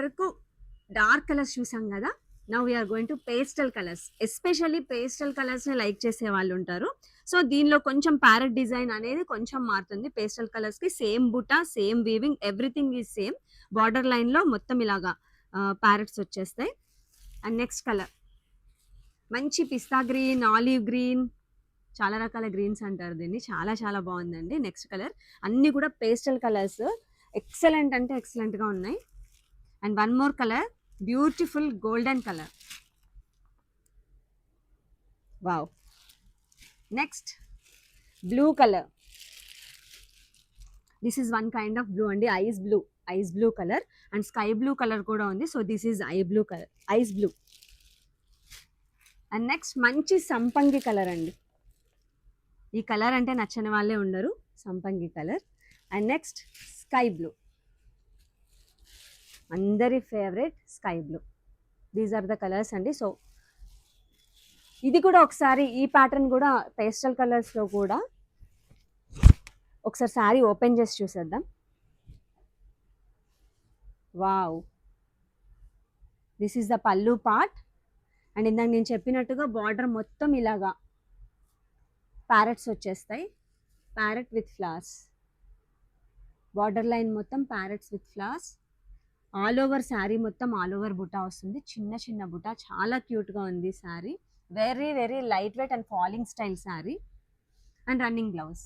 వరకు dark colours చూసాం కదా. Now we're going to pastel colours. Especially pastel colours ని లైక్ చేసే వాళ్ళు ఉంటారు. సో దీనిలో కొంచెం ప్యారెట్ డిజైన్ అనేది కొంచెం మారుతుంది. పేస్టల్ కలర్స్ కి same buta, same weaving, everything is same. Border line లో మొత్తం ఇలాగా ప్యారెట్స్ వచ్చేస్తాయి. అండ్ నెక్స్ట్ కలర్ మంచి పిస్తా గ్రీన్, ఆలివ్ గ్రీన్, చాలా రకాల గ్రీన్స్ అంటారు దీన్ని. చాలా చాలా బాగుందండి. నెక్స్ట్ కలర్ అన్ని కూడా పేస్టల్ కలర్స్, ఎక్సలెంట్ అంటే ఎక్సలెంట్ గా ఉన్నాయి. And one more colour, beautiful golden colour. Wow. Next blue colour. This is one kind of blue అండి, ice blue colour. And sky blue colour కూడా ఉంది. So this is blue colour, ice blue. And next మంచి సంపంగి colour అండి. ఈ colour అంటే నచ్చని వాళ్ళే ఉండరు, సంపంగి colour. And next sky blue, అందరి favourite sky blue. These are the colours అండి. సో ఇది కూడా ఒకసారి, ఈ ప్యాటర్న్ కూడా పేస్టల్ కలర్స్లో కూడా ఒకసారి శారీ ఓపెన్ చేసి చూసేద్దాం. Wow, this is the pallu part. And ఇందాక నేను చెప్పినట్టుగా బార్డర్ మొత్తం ఇలాగా ప్యారెట్స్ వచ్చేస్తాయి. Parrot with flowers, border line మొత్తం parrots with flowers. All over sari మొత్తం ఆల్ ఓవర్ బుటా వస్తుంది, చిన్న చిన్న బుటా. చాలా క్యూట్గా ఉంది sari. Very very light weight and falling style sari. And running blouse.